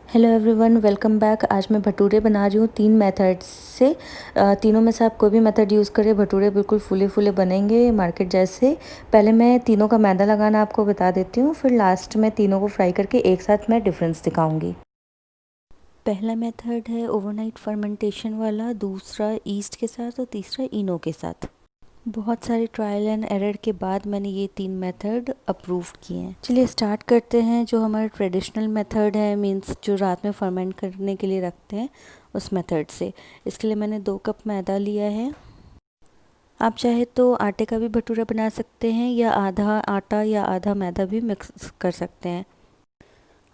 Hello everyone, welcome back. आज मैं भटूरे बना रही हूँ 3 मेथड्स से। तीनों में से आप कोई भी मेथड यूज़ करें, भटूरे बिल्कुल फूले फूले बनेंगे मार्केट जैसे। पहले मैं तीनों का मैदा लगाना आपको बता देती हूँ, फिर लास्ट में तीनों को फ्राई करके एक साथ मैं डिफरेंस दिखाऊंगी। पहला मेथड है ओवरनाइट फर्मेंटेशन वाला, दूसरा ईस्ट के साथ और तीसरा इनो के साथ। बहुत सारे ट्रायल एंड एरर के बाद मैंने ये 3 मेथड अप्रूव किए हैं। चलिए स्टार्ट करते हैं। जो हमारा ट्रेडिशनल मेथड है, मींस जो रात में फर्मेंट करने के लिए रखते हैं, उस मेथड से। इसके लिए मैंने 2 कप मैदा लिया है। आप चाहे तो आटे का भी भटूरा बना सकते हैं या आधा आटा या आधा मैदा भी मिक्स कर सकते हैं।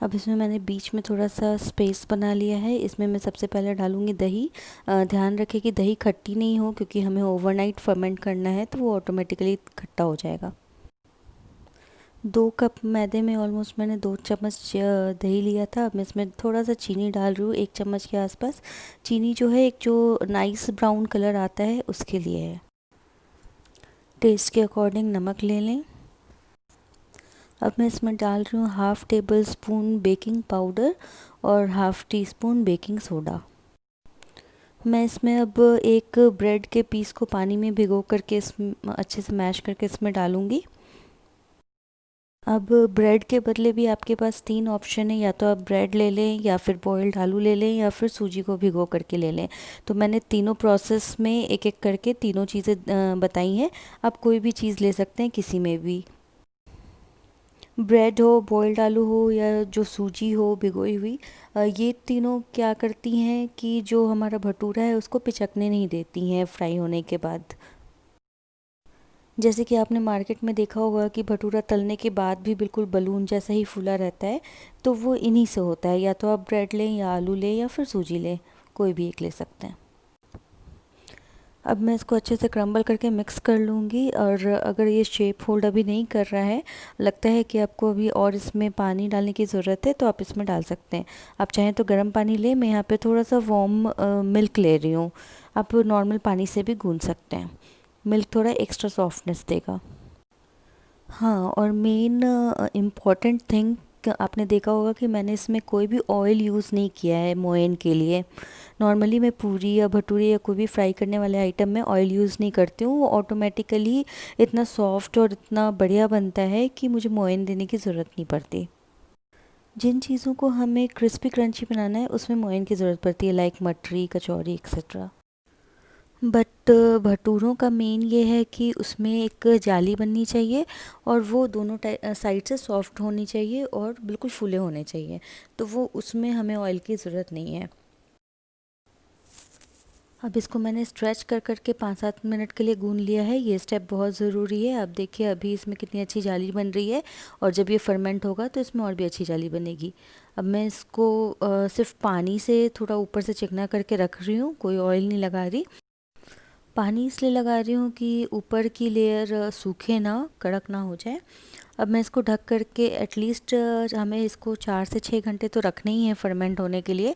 अब इसमें मैंने बीच में थोड़ा सा स्पेस बना लिया है। इसमें मैं सबसे पहले डालूँगी दही। ध्यान रखें कि दही खट्टी नहीं हो, क्योंकि हमें ओवरनाइट फर्मेंट करना है तो वो ऑटोमेटिकली खट्टा हो जाएगा। 2 कप मैदे में ऑलमोस्ट मैंने 2 चम्मच दही लिया था। अब मैं इसमें थोड़ा सा चीनी डाल रही हूँ, 1 चम्मच के आसपास। चीनी जो है एक जो नाइस ब्राउन कलर आता है उसके लिए है। टेस्ट के अकॉर्डिंग नमक ले लें। अब मैं इसमें डाल रही हूँ half tablespoon baking powder और half teaspoon baking soda. मैं इसमें अब एक ब्रेड के पीस को पानी में भिगो करके अच्छे से मैश करके इसमें डालूँगी। अब ब्रेड के बदले भी आपके पास 3 ऑप्शन है, या तो आप ब्रेड ले लें या फिर बॉइल्ड आलू ले लें या फिर सूजी को भिगो करके ले लें। तो मैंने तीनों प्रोसेस में एक एक करके तीनों चीज़ें बताई हैं। आप कोई भी चीज़ ले सकते हैं किसी में भी। ब्रेड हो, बॉइल्ड आलू हो या जो सूजी हो भिगोई हुई, ये तीनों क्या करती हैं कि जो हमारा भटूरा है उसको पिचकने नहीं देती हैं फ्राई होने के बाद। जैसे कि आपने मार्केट में देखा होगा कि भटूरा तलने के बाद भी बिल्कुल बलून जैसा ही फूला रहता है, तो वो इन्हीं से होता है। या तो आप ब्रेड लें या आलू लें या फिर सूजी लें, कोई भी एक ले सकते हैं। अब मैं इसको अच्छे से क्रम्बल करके मिक्स कर लूँगी। और अगर ये शेप होल्ड अभी नहीं कर रहा है, लगता है कि आपको अभी और इसमें पानी डालने की ज़रूरत है, तो आप इसमें डाल सकते हैं। आप चाहें तो गर्म पानी लें। मैं यहाँ पे थोड़ा सा वार्म मिल्क ले रही हूँ। आप नॉर्मल पानी से भी गूँथ सकते हैं। मिल्क थोड़ा एक्स्ट्रा सॉफ्टनेस देगा। हाँ, और मेन इम्पॉर्टेंट थिंग, आपने देखा होगा कि मैंने इसमें कोई भी ऑयल यूज़ नहीं किया है मोयन के लिए। नॉर्मली मैं पूरी या भटूरे या कोई भी फ्राई करने वाले आइटम में ऑयल यूज़ नहीं करती हूँ। वो ऑटोमेटिकली इतना सॉफ्ट और इतना बढ़िया बनता है कि मुझे मोयन देने की ज़रूरत नहीं पड़ती। जिन चीज़ों को हमें क्रिस्पी क्रंची बनाना है उसमें मोयन की ज़रूरत पड़ती है, लाइक मटरी, कचौरी एक्सेट्रा। बट भटूरों का मेन ये है कि उसमें एक जाली बननी चाहिए और वो दोनों साइड से सॉफ्ट होनी चाहिए और बिल्कुल फूले होने चाहिए। तो वो उसमें हमें ऑयल की ज़रूरत नहीं है। अब इसको मैंने स्ट्रेच कर करके 5-7 मिनट के लिए गूंद लिया है। ये स्टेप बहुत ज़रूरी है। अब देखिए अभी इसमें कितनी अच्छी जाली बन रही है, और जब ये फर्मेंट होगा तो इसमें और भी अच्छी जाली बनेगी। अब मैं इसको सिर्फ पानी से थोड़ा ऊपर से चिकना करके रख रही हूँ, कोई ऑयल नहीं लगा रही। पानी इसलिए लगा रही हूँ कि ऊपर की लेयर सूखे ना, कड़क ना हो जाए। अब मैं इसको ढक करके एटलीस्ट हमें इसको 4 से 6 घंटे तो रखना ही है फर्मेंट होने के लिए।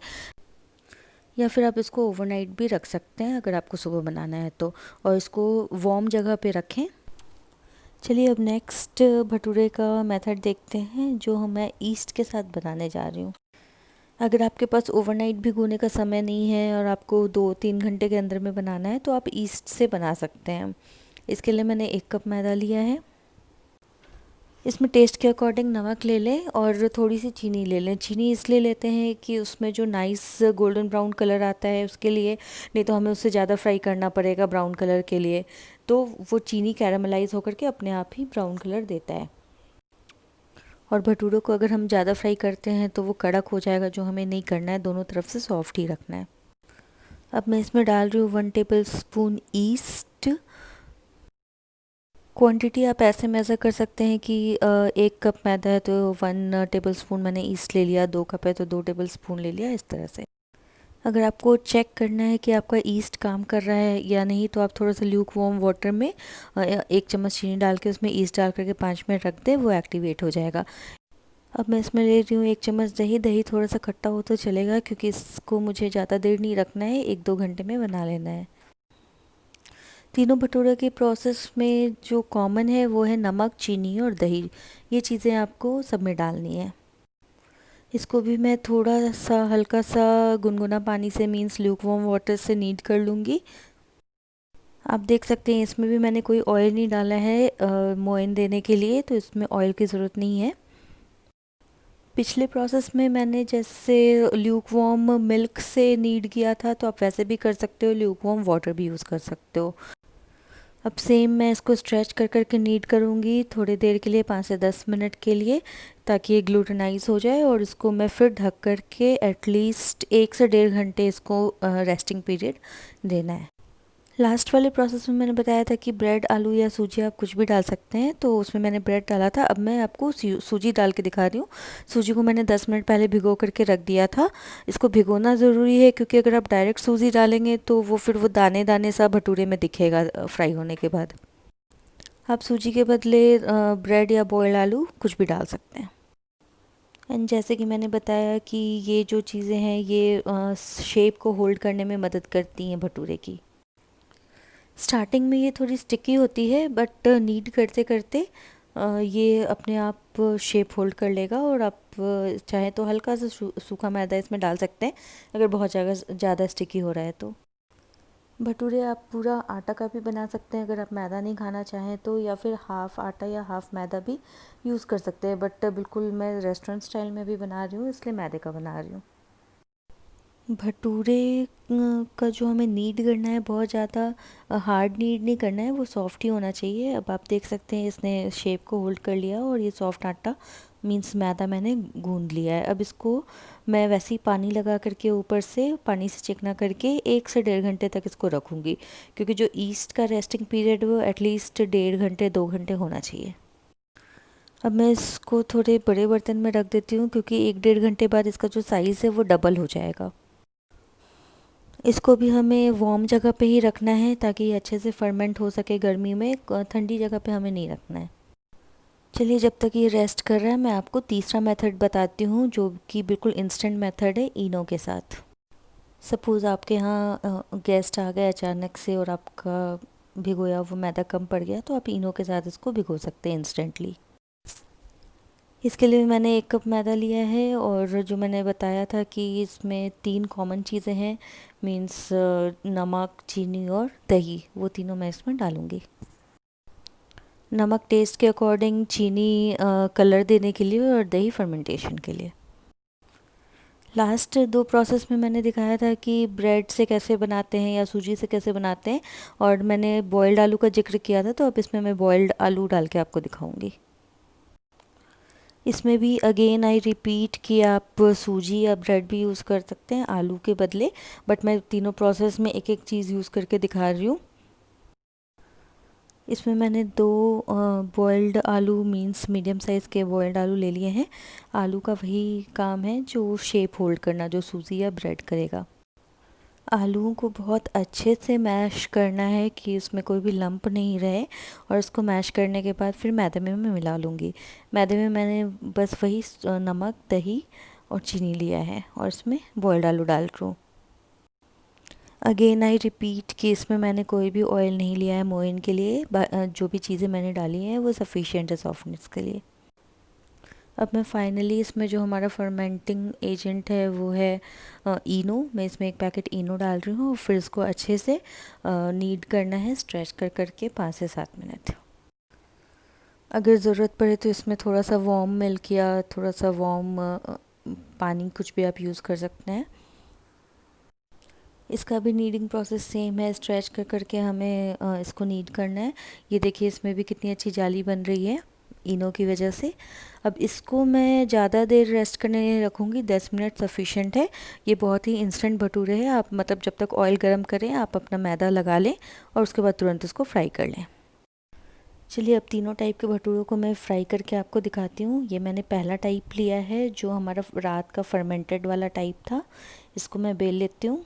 या फिर आप इसको ओवरनाइट भी रख सकते हैं अगर आपको सुबह बनाना है तो। और इसको वार्म जगह पे रखें। चलिए अब नेक्स्ट भटूरे का मेथड देखते हैं, जो मैं ईस्ट के साथ बनाने जा रही हूँ। अगर आपके पास ओवरनाइट भिगोने का समय नहीं है और आपको 2-3 घंटे के अंदर में बनाना है, तो आप ईस्ट से बना सकते हैं। इसके लिए मैंने 1 कप मैदा लिया है। इसमें टेस्ट के अकॉर्डिंग नमक ले लें और थोड़ी सी चीनी ले लें। चीनी इसलिए लेते हैं कि उसमें जो नाइस गोल्डन ब्राउन कलर आता है उसके लिए, नहीं तो हमें उससे ज़्यादा फ्राई करना पड़ेगा ब्राउन कलर के लिए। तो वो चीनी कैरामलाइज होकर के अपने आप ही ब्राउन कलर देता है। और भटूरों को अगर हम ज़्यादा फ्राई करते हैं तो वो कड़क हो जाएगा, जो हमें नहीं करना है। दोनों तरफ से सॉफ्ट ही रखना है। अब मैं इसमें डाल रही हूँ 1 टेबल स्पून ईस्ट। क्वांटिटी आप ऐसे मेज़र कर सकते हैं कि 1 कप मैदा है तो 1 टेबल स्पून मैंने ईस्ट ले लिया, 2 कप है तो 2 टेबल स्पून ले लिया, इस तरह से। अगर आपको चेक करना है कि आपका ईस्ट काम कर रहा है या नहीं, तो आप थोड़ा सा ल्यूक वार्म वाटर में 1 चम्मच चीनी डाल के उसमें ईस्ट डाल करके 5 मिनट रख दें, वो एक्टिवेट हो जाएगा। अब मैं इसमें ले रही हूँ 1 चम्मच दही। दही थोड़ा सा खट्टा हो तो चलेगा, क्योंकि इसको मुझे ज़्यादा देर नहीं रखना है, 1-2 घंटे में बना लेना है। तीनों भटूरे की प्रोसेस में जो कॉमन है वो है नमक, चीनी और दही। ये चीज़ें आपको सब में डालनी है। इसको भी मैं थोड़ा सा हल्का सा गुनगुना पानी से मीन्स ल्यूकवार्म वाटर से नीड कर लूँगी। आप देख सकते हैं इसमें भी मैंने कोई ऑयल नहीं डाला है मोइन देने के लिए, तो इसमें ऑयल की ज़रूरत नहीं है। पिछले प्रोसेस में मैंने जैसे ल्यूकवार्म मिल्क से नीड किया था, तो आप वैसे भी कर सकते हो, ल्यूकवार्म वाटर भी यूज़ कर सकते हो। अब सेम मैं इसको स्ट्रेच कर कर के नीड करूँगी थोड़ी देर के लिए, 5 से 10 मिनट के लिए, ताकि ये ग्लूटेनाइज हो जाए। और इसको मैं फिर ढक कर के एटलीस्ट 1 से 1.5 घंटे इसको रेस्टिंग पीरियड देना है। लास्ट वाले प्रोसेस में मैंने बताया था कि ब्रेड, आलू या सूजी आप कुछ भी डाल सकते हैं, तो उसमें मैंने ब्रेड डाला था। अब मैं आपको सूजी डाल के दिखा रही हूँ। सूजी को मैंने 10 मिनट पहले भिगो करके रख दिया था। इसको भिगोना ज़रूरी है, क्योंकि अगर आप डायरेक्ट सूजी डालेंगे तो वो फिर वो दाने दाने सा भटूरे में दिखेगा फ्राई होने के बाद। आप सूजी के बदले ब्रेड या बॉयल्ड आलू कुछ भी डाल सकते हैं। एंड जैसे कि मैंने बताया कि ये जो चीज़ें हैं ये शेप को होल्ड करने में मदद करती हैं भटूरे की। स्टार्टिंग में ये थोड़ी स्टिकी होती है, बट नीड करते करते ये अपने आप शेप होल्ड कर लेगा। और आप चाहे तो हल्का सा सूखा मैदा इसमें डाल सकते हैं, अगर बहुत ज़्यादा स्टिकी हो रहा है तो। भटूरे आप पूरा आटा का भी बना सकते हैं अगर आप मैदा नहीं खाना चाहें तो, या फिर हाफ़ आटा या हाफ़ मैदा भी यूज़ कर सकते हैं। बट बिल्कुल मैं रेस्टोरेंट स्टाइल में भी बना रही हूँ, इसलिए मैदे का बना रही हूँ। भटूरे का जो हमें नीड करना है, बहुत ज़्यादा हार्ड नीड नहीं करना है, वो सॉफ्ट ही होना चाहिए। अब आप देख सकते हैं इसने शेप को होल्ड कर लिया, और ये सॉफ्ट आटा मीन्स मैदा मैंने गूंद लिया है। अब इसको मैं वैसे ही पानी लगा करके ऊपर से पानी से चिकना करके 1 से 1.5 घंटे तक इसको रखूँगी, क्योंकि जो ईस्ट का रेस्टिंग पीरियड वो एटलीस्ट 1.5 घंटे 2 घंटे होना चाहिए। अब मैं इसको थोड़े बड़े बर्तन में रख देती हूँ, क्योंकि 1-1.5 घंटे बाद इसका जो साइज़ है वो डबल हो जाएगा। इसको भी हमें वार्म जगह पे ही रखना है, ताकि ये अच्छे से फर्मेंट हो सके गर्मी में। ठंडी जगह पे हमें नहीं रखना है। चलिए, जब तक ये रेस्ट कर रहा है मैं आपको तीसरा मेथड बताती हूँ, जो कि बिल्कुल इंस्टेंट मेथड है इनो के साथ। सपोज़ आपके यहाँ गेस्ट आ गए अचानक से और आपका भिगोया वो मैदा कम पड़ गया, तो आप इनो के साथ इसको भिगो सकते हैं इंस्टेंटली। इसके लिए मैंने 1 कप मैदा लिया है, और जो मैंने बताया था कि इसमें 3 कॉमन चीज़ें हैं, मीन्स नमक, चीनी और दही, वो तीनों मैं इसमें डालूँगी। नमक टेस्ट के अकॉर्डिंग, चीनी कलर देने के लिए, और दही फर्मेंटेशन के लिए। लास्ट 2 प्रोसेस में मैंने दिखाया था कि ब्रेड से कैसे बनाते हैं या सूजी से कैसे बनाते हैं, और मैंने बॉयल्ड आलू का जिक्र किया था, तो अब इसमें मैं बॉयल्ड आलू डाल के आपको दिखाऊंगी। इसमें भी अगेन आई रिपीट कि आप सूजी या ब्रेड भी यूज़ कर सकते हैं आलू के बदले, बट मैं तीनों प्रोसेस में एक एक चीज़ यूज़ करके दिखा रही हूँ। इसमें मैंने 2 बॉयल्ड आलू मीन्स मीडियम साइज़ के बॉयल्ड आलू ले लिए हैं। आलू का वही काम है जो शेप होल्ड करना, जो सूजी या ब्रेड करेगा। आलूओं को बहुत अच्छे से मैश करना है कि उसमें कोई भी लंप नहीं रहे, और उसको मैश करने के बाद फिर मैदे में मैं मिला लूँगी। मैदे में मैंने बस वही नमक, दही और चीनी लिया है, और इसमें बॉयल्ड आलू डाल रही हूँ। अगेन आई रिपीट कि इसमें मैंने कोई भी ऑयल नहीं लिया है मोइन के लिए। जो भी चीज़ें मैंने डाली हैं वो सफिशिएंट है सॉफ्टनेस के लिए। अब मैं फाइनली इसमें जो हमारा फर्मेंटिंग एजेंट है वो है इनो। मैं इसमें 1 पैकेट इनो डाल रही हूँ, और फिर इसको अच्छे से नीड करना है स्ट्रेच कर करके 5 से 7 मिनट। अगर ज़रूरत पड़े तो इसमें थोड़ा सा वार्म मिल्क या थोड़ा सा वार्म पानी, कुछ भी आप यूज़ कर सकते हैं। इसका भी नीडिंग प्रोसेस सेम है, स्ट्रेच कर करके हमें इसको नीड करना है। ये देखिए इसमें भी कितनी अच्छी जाली बन रही है इनो की वजह से। अब इसको मैं ज़्यादा देर रेस्ट करने नहीं रखूँगी, 10 मिनट सफिशेंट है। ये बहुत ही इंस्टेंट भटूरे हैं। आप मतलब जब तक ऑयल गर्म करें आप अपना मैदा लगा लें, और उसके बाद तुरंत इसको फ्राई कर लें। चलिए, अब तीनों टाइप के भटूरों को मैं फ्राई करके आपको दिखाती हूँ। ये मैंने पहला टाइप लिया है, जो हमारा रात का फर्मेंटेड वाला टाइप था। इसको मैं बेल लेती हूँ।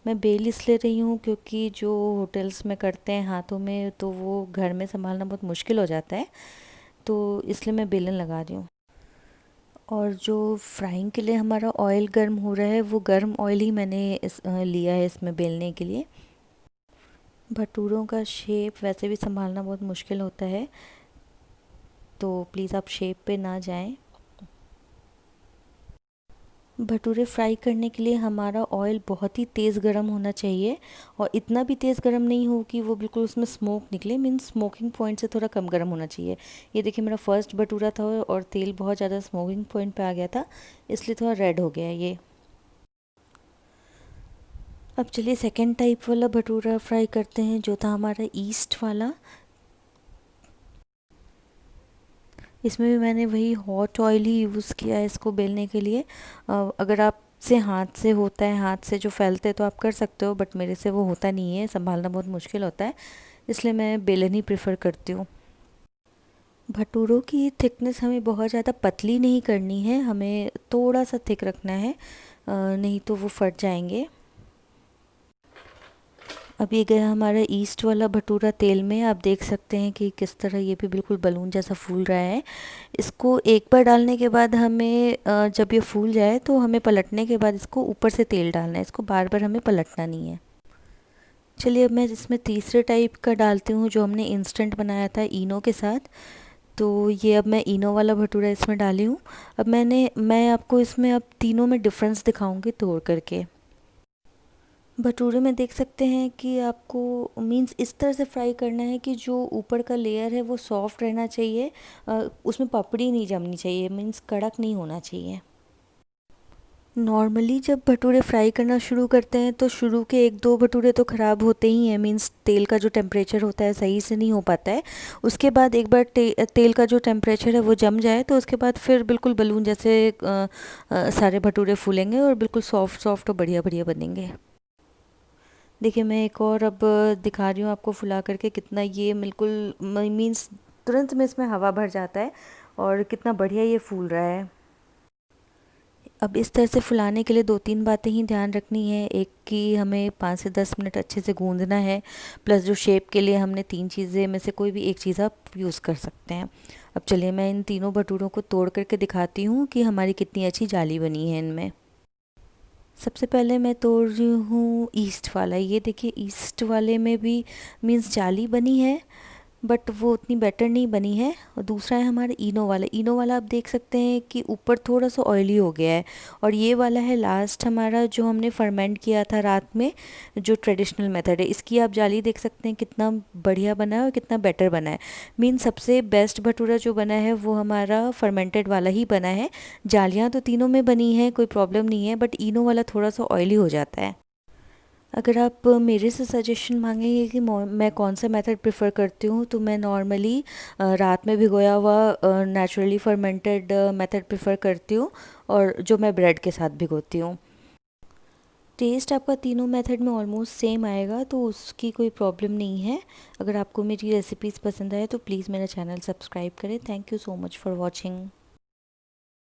मैं बेल इसलिए रही हूँ क्योंकि जो होटल्स में करते हैं हाथों में, तो वो घर में संभालना बहुत मुश्किल हो जाता है, तो इसलिए मैं बेलन लगा रही हूँ। और जो फ्राइंग के लिए हमारा ऑयल गर्म हो रहा है, वो गर्म ऑयल ही मैंने लिया है इसमें बेलने के लिए। भटूरों का शेप वैसे भी संभालना बहुत मुश्किल होता है, तो प्लीज़ आप शेप पे ना जाएं। भटूरे फ्राई करने के लिए हमारा ऑयल बहुत ही तेज़ गर्म होना चाहिए, और इतना भी तेज़ गर्म नहीं हो कि वो बिल्कुल उसमें स्मोक निकले, मीन्स स्मोकिंग पॉइंट से थोड़ा कम गर्म होना चाहिए। ये देखिए मेरा फर्स्ट भटूरा था और तेल बहुत ज़्यादा स्मोकिंग पॉइंट पे आ गया था, इसलिए थोड़ा रेड हो गया ये। अब चलिए सेकेंड टाइप वाला भटूरा फ्राई करते हैं, जो था हमारा ईस्ट वाला। इसमें भी मैंने वही हॉट ऑयल ही यूज़ किया है इसको बेलने के लिए। अगर आप से हाथ से होता है, हाथ से जो फैलते हैं तो आप कर सकते हो, बट मेरे से वो होता नहीं है, संभालना बहुत मुश्किल होता है, इसलिए मैं बेलन ही प्रेफर करती हूँ। भटूरों की थिकनेस हमें बहुत ज़्यादा पतली नहीं करनी है, हमें थोड़ा सा थिक रखना है, नहीं तो वो फट जाएंगे। अब ये गया हमारा ईस्ट वाला भटूरा तेल में, आप देख सकते हैं कि किस तरह ये भी बिल्कुल बलून जैसा फूल रहा है। इसको एक बार डालने के बाद हमें जब ये फूल जाए तो हमें पलटने के बाद इसको ऊपर से तेल डालना है, इसको बार बार हमें पलटना नहीं है। चलिए अब मैं इसमें तीसरे टाइप का डालती हूँ, जो हमने इंस्टेंट बनाया था इनो के साथ। तो ये अब मैं इनो वाला भटूरा इसमें डाली हूँ। अब मैं आपको इसमें अब तीनों में डिफरेंस दिखाऊंगी तोड़ करके। भटूरे में देख सकते हैं कि आपको मींस इस तरह से फ्राई करना है कि जो ऊपर का लेयर है वो सॉफ्ट रहना चाहिए, उसमें पपड़ी नहीं जमनी चाहिए, मींस कड़क नहीं होना चाहिए। नॉर्मली जब भटूरे फ्राई करना शुरू करते हैं तो शुरू के एक दो भटूरे तो ख़राब होते ही हैं, मींस तेल का जो टेम्परेचर होता है सही से नहीं हो पाता है। उसके बाद एक बार तेल का जो टेम्परेचर है वो जम जाए तो उसके बाद फिर बिल्कुल बलून जैसे सारे भटूरे फूलेंगे और बिल्कुल सॉफ्ट सॉफ्ट और बढ़िया बढ़िया बनेंगे। देखिए मैं एक और अब दिखा रही हूँ आपको फुला करके, कितना ये बिल्कुल मीन्स तुरंत में इसमें हवा भर जाता है और कितना बढ़िया ये फूल रहा है। अब इस तरह से फुलाने के लिए दो तीन बातें ही ध्यान रखनी है। एक कि हमें 5 से 10 मिनट अच्छे से गूंदना है, प्लस जो शेप के लिए हमने तीन चीज़ें में से कोई भी एक चीज़ आप यूज़ कर सकते हैं। अब चलिए मैं इन तीनों भटूरों को तोड़ करके दिखाती हूँ कि हमारी कितनी अच्छी जाली बनी है इनमें। सबसे पहले मैं तोड़ रही हूँ ईस्ट वाला। ये देखिए ईस्ट वाले में भी मीन्स जाली बनी है, बट वो उतनी बेटर नहीं बनी है। और दूसरा है हमारा इनो वाला। इनो वाला आप देख सकते हैं कि ऊपर थोड़ा सा ऑयली हो गया है। और ये वाला है लास्ट हमारा, जो हमने फर्मेंट किया था रात में, जो ट्रेडिशनल मेथड है। इसकी आप जाली देख सकते हैं कितना बढ़िया बना है और कितना बेटर बना है। मीन सबसे बेस्ट भटूरा जो बना है वो हमारा फर्मेंटेड वाला ही बना है। जालियाँ तो तीनों में बनी हैं, कोई प्रॉब्लम नहीं है, बट इनो वाला थोड़ा सा ऑयली हो जाता है। अगर आप मेरे से सजेशन मांगेंगे कि मैं कौन सा मेथड प्रेफर करती हूँ, तो मैं नॉर्मली रात में भिगोया हुआ नेचुरली फर्मेंटेड मेथड प्रेफर करती हूँ, और जो मैं ब्रेड के साथ भिगोती हूँ। टेस्ट आपका तीनों मेथड में ऑलमोस्ट सेम आएगा, तो उसकी कोई प्रॉब्लम नहीं है। अगर आपको मेरी रेसिपीज़ पसंद आए तो प्लीज़ मेरा चैनल सब्सक्राइब करें। Thank you so much for watching.